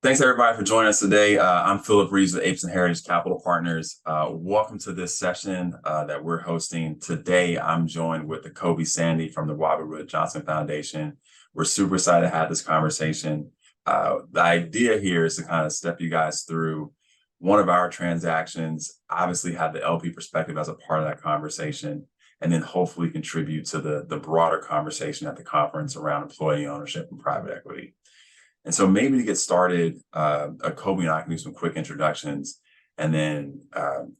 Thanks everybody for joining us today. I'm Philip Reeves with Apes and Heritage Capital Partners. Welcome to this session that we're hosting. Today, I'm joined with Akobe Sandy from the Robert Wood Johnson Foundation. We're super excited to have this conversation. The idea here is to kind of step you guys through one of our transactions, obviously have the LP perspective as a part of that conversation, and then hopefully contribute to the broader conversation at the conference around employee ownership and private equity. And so maybe to get started, Kobe and I can do some quick introductions and then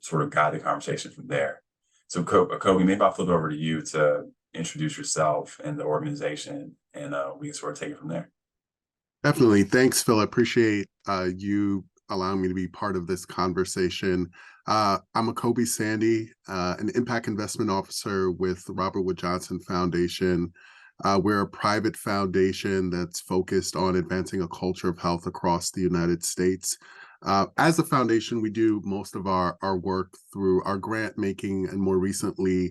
sort of guide the conversation from there. So Kobe, maybe I'll flip it over to you to introduce yourself and the organization, and we can sort of take it from there. Definitely. Thanks, Phil. I appreciate you allowing me to be part of this conversation. I'm Akobe Sandy, an impact investment officer with the Robert Wood Johnson Foundation. We're a private foundation that's focused on advancing a culture of health across the United States. As a foundation, we do most of our work through our grant making, and more recently,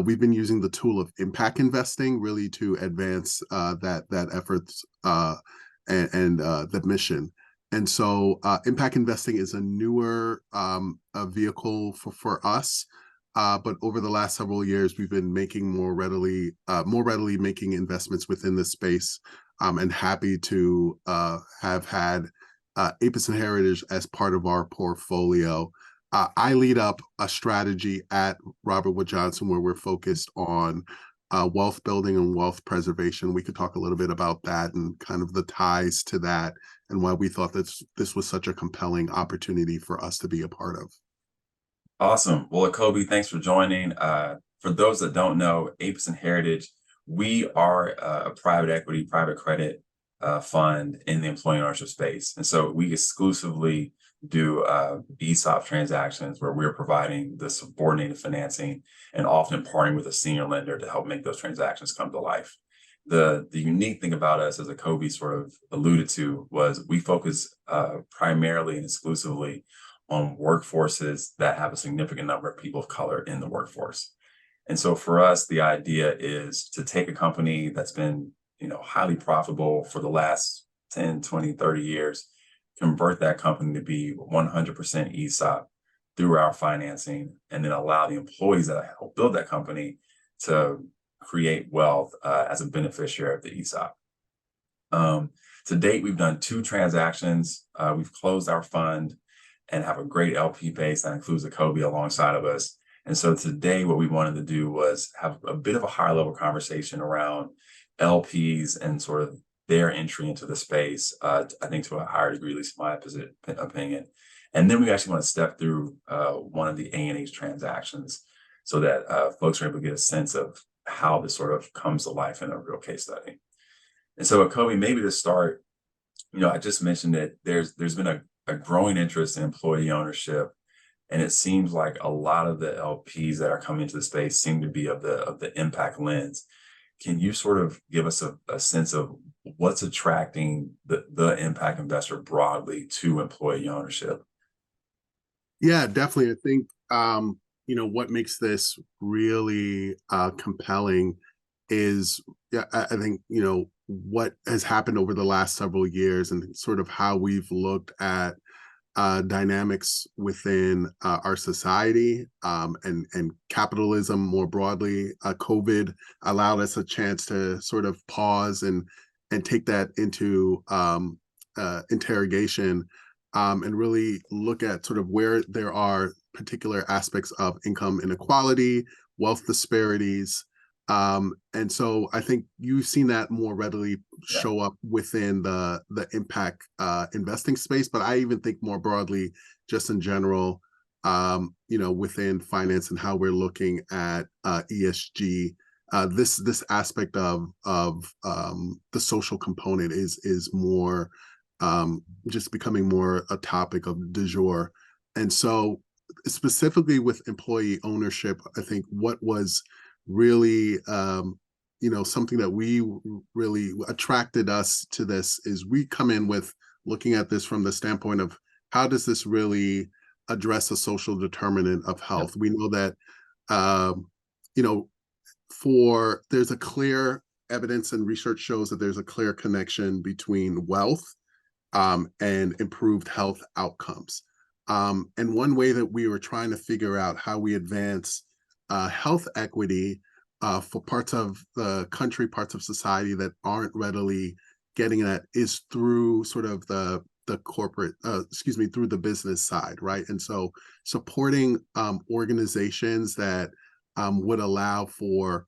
we've been using the tool of impact investing really to advance that efforts and the mission. And so impact investing is a newer a vehicle for us. But over the last several years, we've been making more readily making investments within this space, and happy to have had Apis and Heritage as part of our portfolio. I lead up a strategy at Robert Wood Johnson where we're focused on wealth building and wealth preservation. We could talk a little bit about that and kind of the ties to that and why we thought this was such a compelling opportunity for us to be a part of. Awesome. Well, Kobe, thanks for joining. For those that don't know, Apes and Heritage, we are a private equity, private credit fund in the employee ownership space. And so we exclusively do ESOP transactions where we're providing the subordinated financing and often partnering with a senior lender to help make those transactions come to life. The unique thing about us, as Akobe sort of alluded to, was we focus primarily and exclusively on workforces that have a significant number of people of color in the workforce. And so for us, the idea is to take a company that's been, highly profitable for the last 10, 20, 30 years, convert that company to be 100% ESOP through our financing, and then allow the employees that help build that company to create wealth as a beneficiary of the ESOP. To date, we've done 2 transactions. We've closed our fund and have a great LP base that includes Akobe alongside of us. And so today, what we wanted to do was have a bit of a higher level conversation around LPs and sort of their entry into the space, I think to a higher degree, at least my opinion. And then we actually want to step through one of the A&H transactions so that folks are able to get a sense of how this sort of comes to life in a real case study. And so Akobe, maybe to start, I just mentioned that there's been a growing interest in employee ownership, and it seems like a lot of the LPs that are coming into the space seem to be of the impact lens. Can you sort of give us a sense of what's attracting the impact investor broadly to employee ownership? Yeah, definitely. I think what makes this really compelling is, I think what has happened over the last several years and sort of how we've looked at dynamics within our society, and capitalism more broadly. COVID allowed us a chance to sort of pause and take that into interrogation, and really look at sort of where there are particular aspects of income inequality, wealth disparities. And so I think you've seen that more readily show up within the impact investing space, but I even think more broadly, just in general, within finance and how we're looking at ESG. This aspect of the social component is more just becoming more a topic of du jour. And so specifically with employee ownership, I think what was really something that we really attracted us to this is we come in with looking at this from the standpoint of how does this really address a social determinant of health. We know that there's a clear evidence and research shows that there's a clear connection between wealth and improved health outcomes. And one way that we were trying to figure out how we advance health equity for parts of the country, parts of society that aren't readily getting that is through sort of the corporate, through the business side, right? And so supporting organizations that would allow for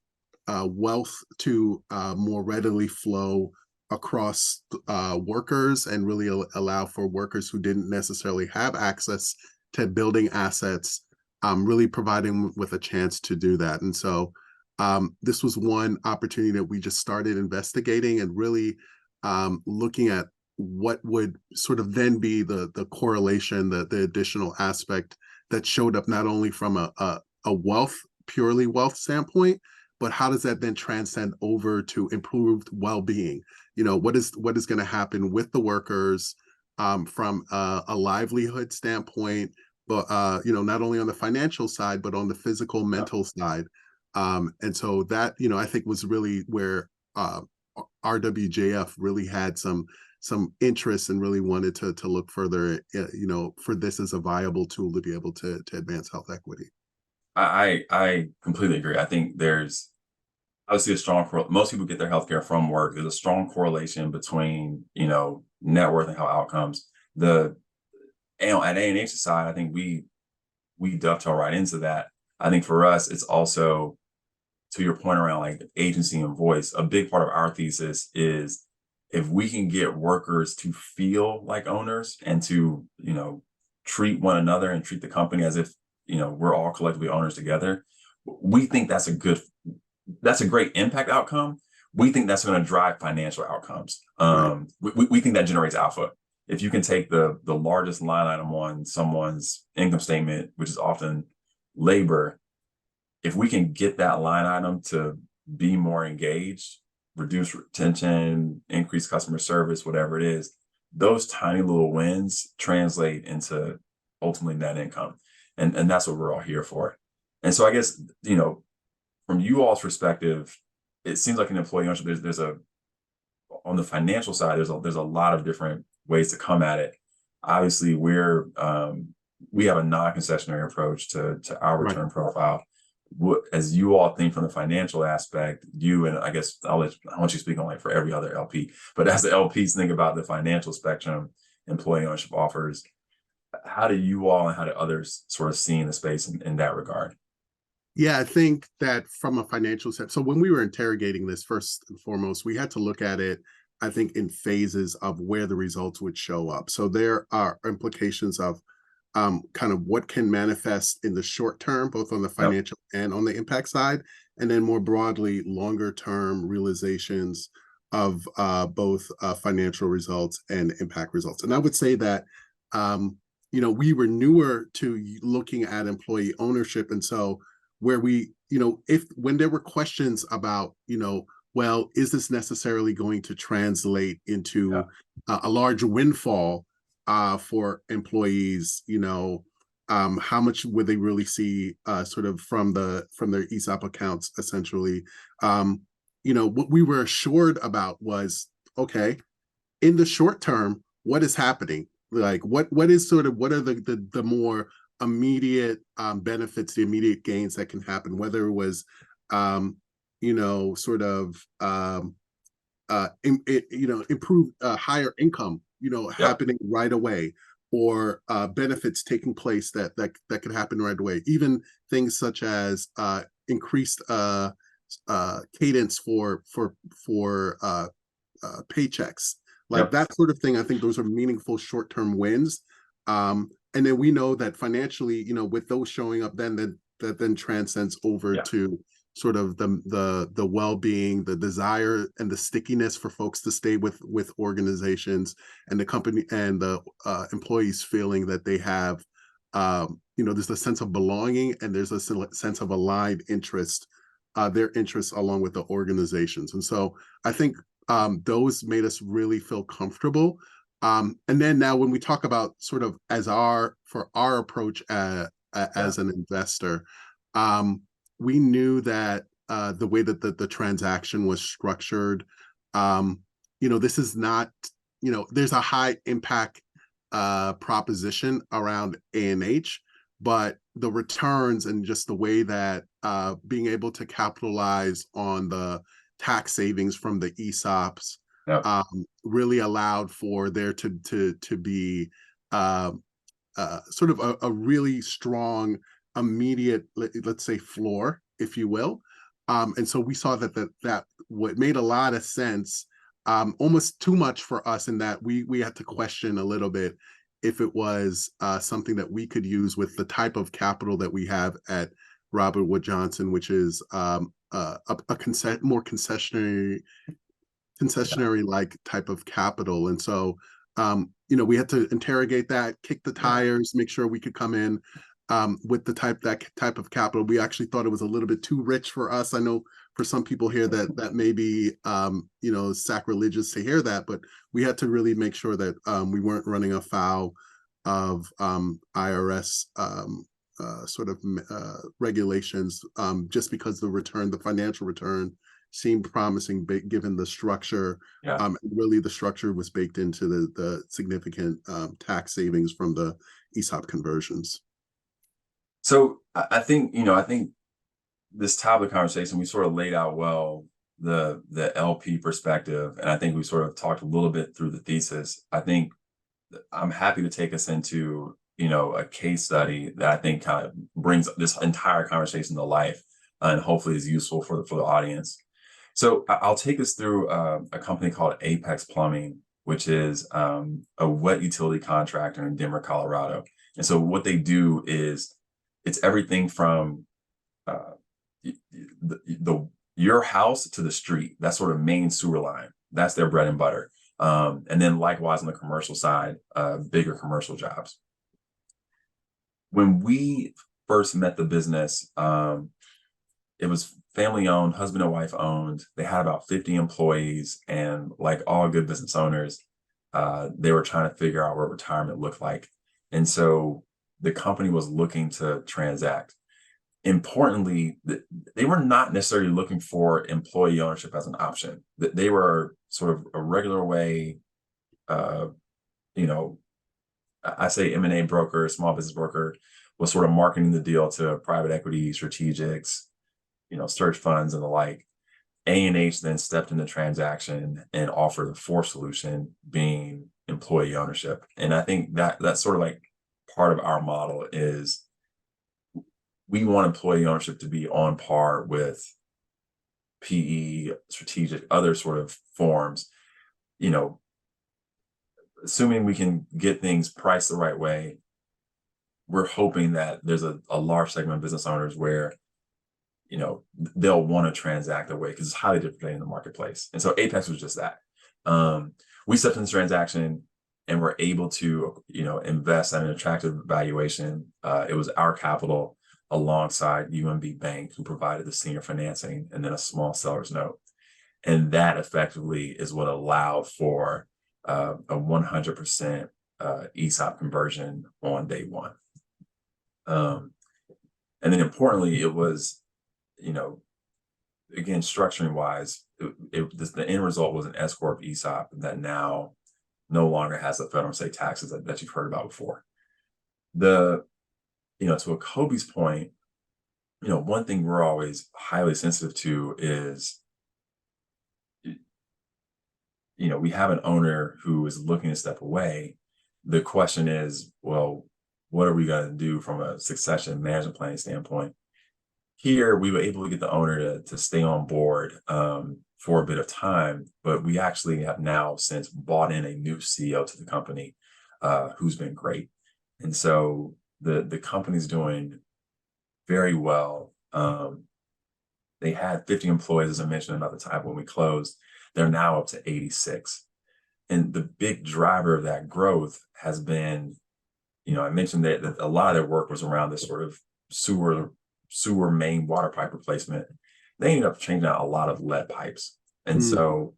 wealth to more readily flow across workers and really allow for workers who didn't necessarily have access to building assets, really providing with a chance to do that. And so this was one opportunity that we just started investigating and really looking at what would sort of then be the correlation, the additional aspect that showed up not only from a purely wealth standpoint, but how does that then transcend over to improved well-being? What is going to happen with the workers from a livelihood standpoint, but not only on the financial side, but on the physical, mental side. And so that, I think was really where RWJF really had some interest and really wanted to look further, for this as a viable tool to be able to advance health equity. I completely agree. I think there's obviously a strong most people get their healthcare from work. There's a strong correlation between, net worth and health outcomes. At A&H side, I think we dovetail right into that. I think for us, it's also, to your point around like agency and voice, a big part of our thesis is if we can get workers to feel like owners and to, treat one another and treat the company as if, we're all collectively owners together, we think that's a great impact outcome. We think that's going to drive financial outcomes. Right. We think that generates alpha. If you can take the largest line item on someone's income statement, which is often labor, if we can get that line item to be more engaged, reduce retention, increase customer service, whatever it is, those tiny little wins translate into ultimately net income. And that's what we're all here for. And so I guess, from you all's perspective, it seems like an employee ownership, there's on the financial side, there's a lot of different ways to come at it. Obviously, we have a non-concessionary approach to our Right. return profile. As you all think from the financial aspect, you and I guess I want you to speak on like for every other LP, but as the LPs think about the financial spectrum employee ownership offers, how do you all and how do others sort of see in the space in that regard? Yeah, I think that from a financial sense, so when we were interrogating this, first and foremost, we had to look at it, I think, in phases of where the results would show up. So there are implications of kind of what can manifest in the short term, both on the Yep. financial and on the impact side, and then more broadly, longer term realizations of both financial results and impact results. And I would say that, we were newer to looking at employee ownership. And so where we, if when there were questions about, well, is this necessarily going to translate into Yeah. a large windfall for employees? How much would they really see sort of from their ESOP accounts, essentially? What we were assured about was, okay, in the short term, what is happening? Like what are the more immediate benefits, the immediate gains that can happen, whether it was sort of improve higher income, Yep. happening right away, or benefits taking place that could happen right away. Even things such as increased cadence for paychecks, like Yep. that sort of thing. I think those are meaningful short-term wins. And then we know that financially, with those showing up, that then transcends over Yeah. to sort of the well-being, the desire, and the stickiness for folks to stay with organizations, and the company and the employees feeling that they have, there's a sense of belonging, and there's a sense of aligned interest, their interests along with the organizations. And so I think those made us really feel comfortable. And then now when we talk about sort of for our approach Yeah. as an investor, we knew that the way that the transaction was structured, this is not there's a high impact proposition around A&H, but the returns and just the way that being able to capitalize on the tax savings from the ESOPs Yeah. really allowed for there to be uh, sort of a really strong immediate, let's say, floor, if you will. And so we saw that what made a lot of sense, almost too much for us, in that we had to question a little bit if it was something that we could use with the type of capital that we have at Robert Wood Johnson, which is more concessionary like type of capital. And so we had to interrogate that, kick the tires, make sure we could come in with the type of capital. We actually thought it was a little bit too rich for us. I know for some people here that may be sacrilegious to hear that, but we had to really make sure that we weren't running afoul of IRS sort of regulations, just because the financial return seemed promising, given the structure. Yeah. Really, the structure was baked into the significant tax savings from the ESOP conversions. So I think, I think this topic of conversation, we sort of laid out well the LP perspective, and I think we sort of talked a little bit through the thesis. I think I'm happy to take us into, a case study that I think kind of brings this entire conversation to life, and hopefully is useful for the audience. So I'll take us through a company called Apex Plumbing, which is a wet utility contractor in Denver, Colorado. And so what they do is it's everything from your house to the street, that sort of main sewer line. That's their bread and butter. And then likewise on the commercial side, bigger commercial jobs. When we first met the business, it was family owned, husband and wife owned. They had about 50 employees, and like all good business owners, they were trying to figure out what retirement looked like. And so the company was looking to transact. Importantly, they were not necessarily looking for employee ownership as an option. They were sort of a regular way, I say M&A broker, small business broker, was sort of marketing the deal to private equity, strategics, search funds and the like. A&H then stepped in the transaction and offered a fourth solution, being employee ownership. And I think that's sort of like part of our model is we want employee ownership to be on par with PE, strategic, other sort of forms, assuming we can get things priced the right way. We're hoping that there's a large segment of business owners where they'll want to transact their way because it's highly different in the marketplace. And so Apex was just that. We stepped in this transaction and were able to, invest at an attractive valuation. It was our capital alongside UMB Bank, who provided the senior financing, and then a small seller's note. And that effectively is what allowed for a 100% ESOP conversion on day one. And then importantly, it was, again, structuring wise, the end result was an S Corp ESOP that now no longer has the federal and state taxes that you've heard about before. To Akobe's point, one thing we're always highly sensitive to is, we have an owner who is looking to step away. The question is, well, what are we going to do from a succession management planning standpoint? Here, we were able to get the owner to stay on board for a bit of time, but we actually have now since brought in a new CEO to the company who's been great. And so the company's doing very well. They had 50 employees, as I mentioned, about the time when we closed. They're now up to 86. And the big driver of that growth has been, I mentioned that a lot of their work was around this sort of sewer main water pipe replacement. They ended up changing out a lot of lead pipes. And so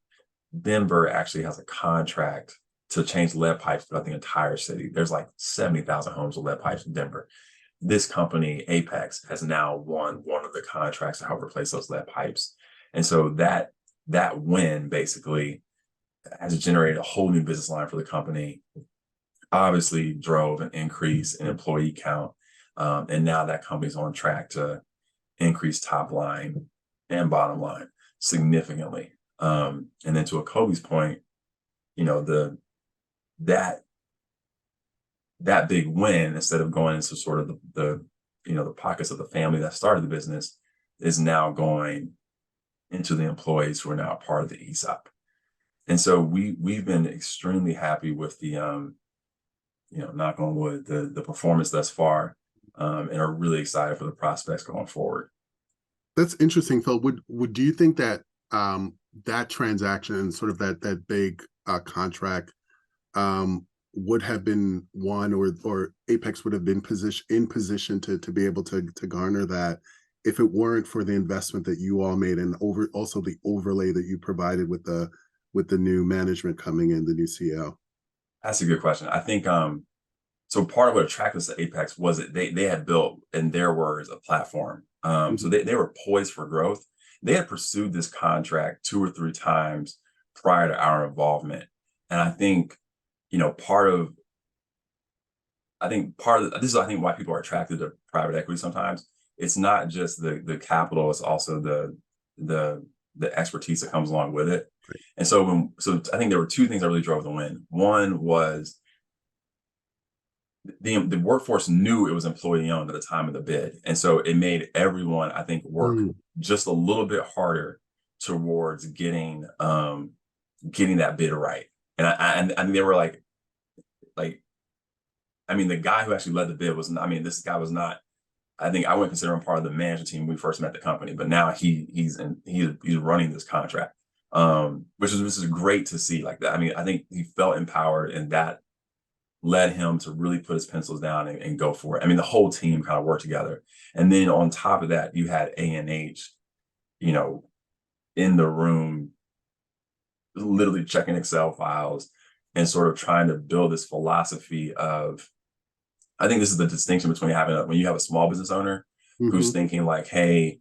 Denver actually has a contract to change lead pipes throughout the entire city. There's like 70,000 homes with lead pipes in Denver. This company, Apex, has now won one of the contracts to help replace those lead pipes. And so that win basically has generated a whole new business line for the company, obviously drove an increase in employee count. And now that company's on track to increase top line and bottom line significantly. And then to Akobe's point, you know, that that big win, instead of going into sort of the pockets of the family that started the business, is now going into the employees who are now part of the ESOP. And so we've been extremely happy with the knock on wood, the performance thus far, and are really excited for the prospects going forward. That's interesting, Phil. Would do you think that that transaction, sort of that big contract, would have been won, or Apex would have been in position to be able to garner that, if it weren't for the investment that you all made, and also the overlay that you provided with the new management coming in, the new CEO? That's a good question. I think so part of what attracted us to Apex was that they had built, in their words, a platform. So they were poised for growth. They had pursued this contract 2 or 3 times prior to our involvement. And I think, part of this is, I think, why people are attracted to private equity sometimes. It's not just the capital, it's also the expertise that comes along with it. Right. And so I think there were 2 things that really drove the win. One was the workforce knew it was employee owned at the time of the bid. And so it made everyone, I think, work just a little bit harder towards getting that bid right. And they were like, I mean, the guy who actually led the bid was, this guy was not, I think I wouldn't consider him part of the management team when we first met the company, but now he's running this contract, which is great to see like that. I mean, I think he felt empowered, and that led him to really put his pencils down and go for it. I mean, the whole team kind of worked together. And then on top of that, you had A&H, in the room, literally checking Excel files and sort of trying to build this philosophy of, I think this is the distinction between when you have a small business owner who's thinking like, hey,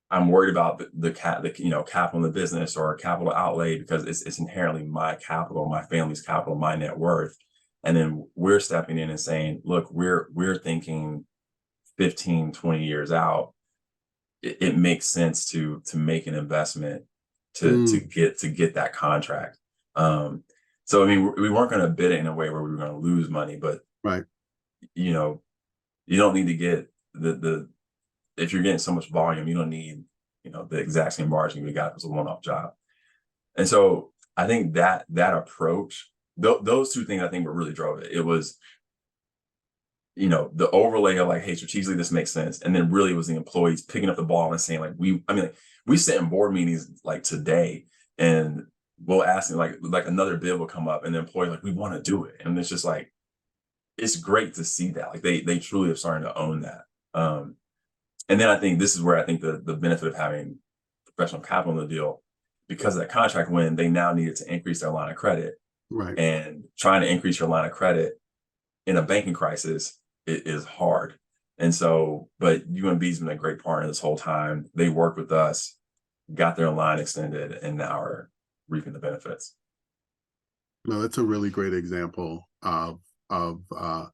I'm worried about the capital in the business or capital outlay, because it's inherently my capital, my family's capital, my net worth. And then we're stepping in and saying, look, we're thinking 15, 20 years out. It makes sense to make an investment to get that contract. So, I mean, we weren't going to bid it in a way where we were going to lose money, but Right. You don't need to get if you're getting so much volume, you don't need, the exact same margin you got as a one-off job. And so I think that approach, those 2 things, I think, what really drove it. It was, the overlay of like, hey, strategically this makes sense. And then really it was the employees picking up the ball and saying like, we sit in board meetings like today, and we'll ask them like another bid will come up, and the employee like, we want to do it. And it's just like, it's great to see that. Like they truly are starting to own that. And then I think this is where I think the benefit of having professional capital in the deal, because of that contract win, they now needed to increase their line of credit. Right. And trying to increase your line of credit in a banking crisis is hard. And so, but UMB's been a great partner this whole time. They worked with us, got their line extended, and now are reaping the benefits. No, that's a really great example of the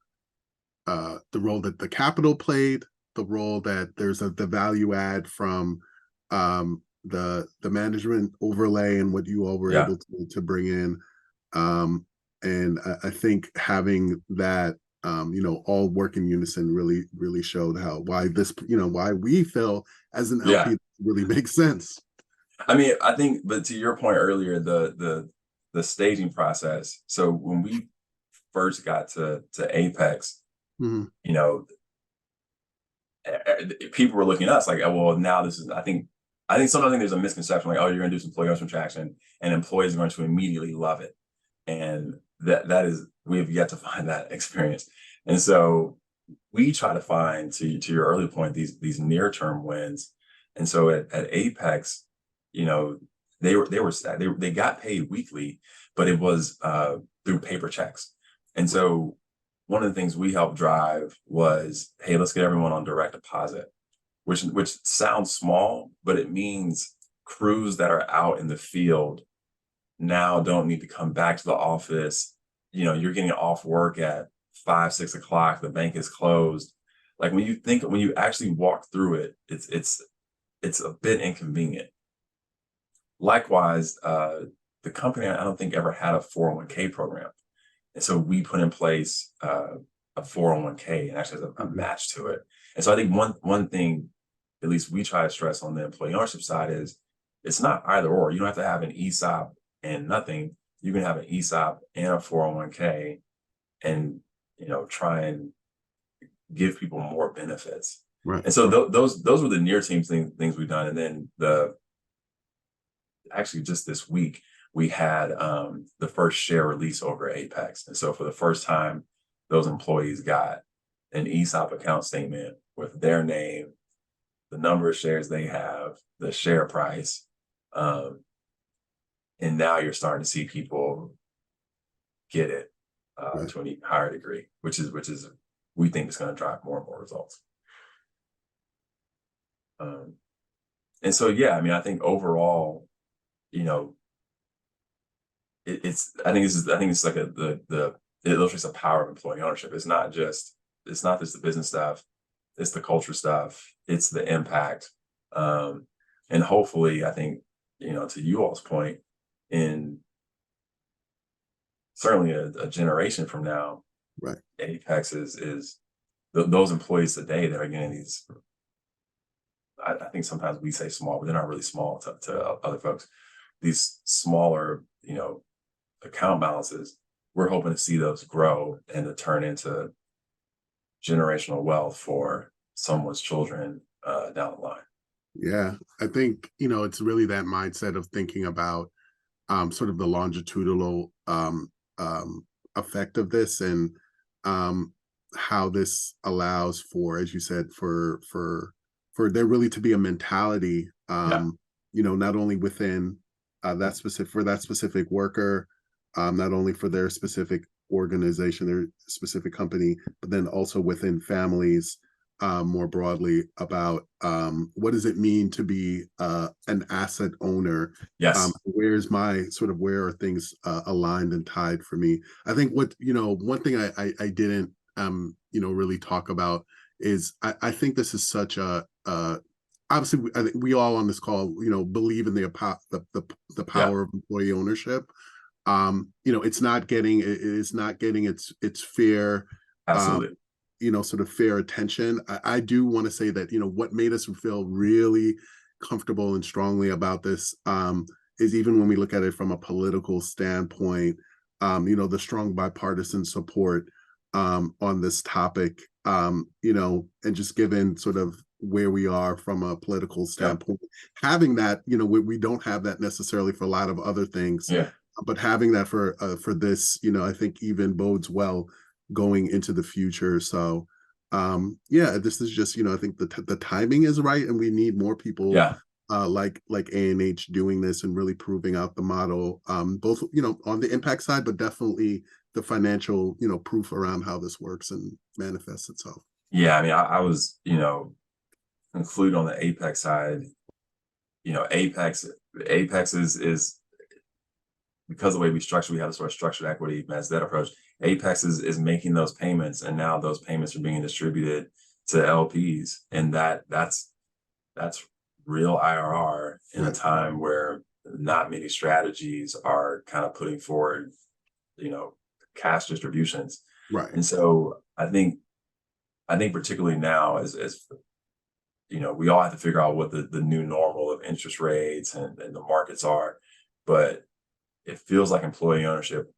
role that the capital played, the role that there's the value add from the management overlay and what you all were able to bring in. And I think having that, all work in unison really showed why we feel as an LP really makes sense. I mean, I think, but to your point earlier, the staging process. So when we first got to Apex, people were looking at us like, oh, well, now this is, I think sometimes there's a misconception like, oh, you're going to do some employee ownership transaction and employees are going to immediately love it. And that is, we've yet to find that experience. And so we try to find, to your earlier point, these near-term wins. And so at Apex, they got paid weekly, but it was through paper checks. And so one of the things we helped drive was, hey, let's get everyone on direct deposit, which sounds small, but it means crews that are out in the field now don't need to come back to the office. You're getting off work at 5, 6 o'clock. The bank is closed. Like when you actually walk through it, it's a bit inconvenient. Likewise, the company I don't think ever had a 401k program, and so we put in place a 401k and actually has a Mhm. match to it. And so I think one thing, at least we try to stress on the employee ownership side, is it's not either or. You don't have to have an ESOP and nothing. You can have an ESOP and a 401k, and try and give people more benefits. Right. And so those were the near team things we've done. And then the actually just this week we had the first share release over Apex. And so for the first time, those employees got an ESOP account statement with their name, the number of shares they have, the share price. And now you're starting to see people get it Right. to an even higher degree, which is we think is going to drive more and more results. Um, and so yeah, I mean, I think overall, you know, it's I think it's like the it illustrates the power of employee ownership. It's not just the business stuff, it's the culture stuff, it's the impact. Um, and hopefully I think, to you all's point, in certainly a generation from now, Right. Apex is those employees today that are getting these. I think sometimes we say small, but they're not really small to other folks. These smaller, account balances. We're hoping to see those grow and to turn into generational wealth for someone's children down the line. Yeah. I think, it's really that mindset of thinking about sort of the longitudinal effect of this, and um, how this allows for, as you said, for there really to be a mentality, Yeah, not only within that specific worker, not only for their specific organization, their specific company, but then also within families, more broadly, about what does it mean to be an asset owner. yes, Where are things aligned and tied for me? I think one thing I didn't really talk about is I think this is such obviously I think we all on this call believe in the yeah, power of employee ownership. It is not getting its fair, um, absolutely. sort of fair attention. I do want to say that what made us feel really comfortable and strongly about this, is even when we look at it from a political standpoint, the strong bipartisan support on this topic, and just given sort of where we are from a political Yeah, standpoint, having that, we don't have that necessarily for a lot of other things, yeah, but having that for this, I think even bodes well going into the future. So yeah, this is just, I think the timing is right, and we need more people yeah, like A&H doing this and really proving out the model, both on the impact side, but definitely the financial proof around how this works and manifests itself. yeah. I mean, I was, include on the Apex side. Apex is because of the way we have a sort of structured equity as that approach. Apex is making those payments, and now those payments are being distributed to LPs, and that's real IRR in a Right. time where not many strategies are kind of putting forward, you know, cash distributions. Right. And so I think particularly now, as we all have to figure out what the new normal of interest rates and the markets are, but it feels like employee ownership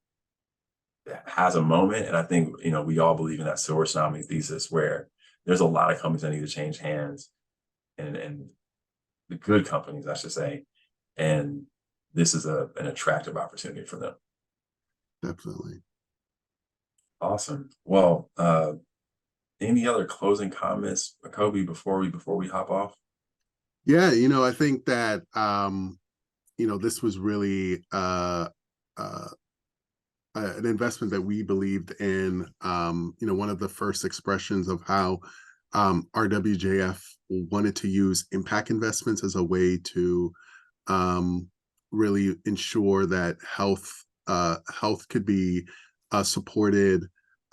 has a moment. And I think, we all believe in that silver tsunami thesis where there's a lot of companies that need to change hands, and the good companies, I should say. And this is an attractive opportunity for them. Definitely. Awesome. Well, any other closing comments, Kobe, before we hop off? Yeah, I think that this was really uh an investment that we believed in. One of the first expressions of how RWJF wanted to use impact investments as a way to really ensure that health could be supported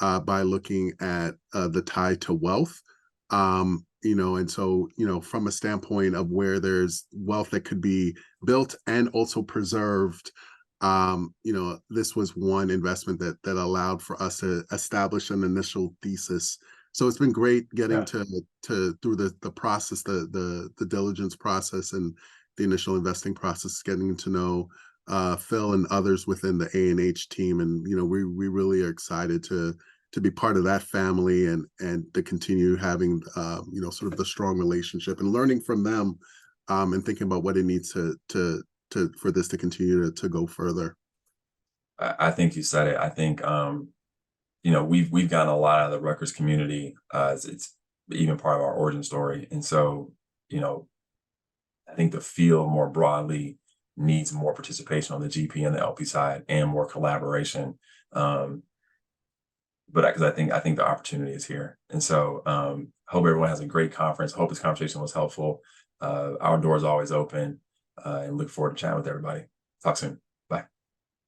by looking at the tie to wealth. And so, from a standpoint of where there's wealth that could be built and also preserved, this was one investment that allowed for us to establish an initial thesis. So it's been great getting Yeah. to through the process, the diligence process and the initial investing process, getting to know Phil and others within the A&H team, and we really are excited to be part of that family and to continue having sort of the strong relationship and learning from them, and thinking about what it needs to for this to continue to go further. I think you said it. I think we've gotten a lot out of the Rutgers community. It's even part of our origin story, and so you know I think the field more broadly needs more participation on the GP and the LP side and more collaboration. Um, but because I think the opportunity is here, and so hope everyone has a great conference. Hope this conversation was helpful. Our door is always open, and look forward to chatting with everybody. Talk soon.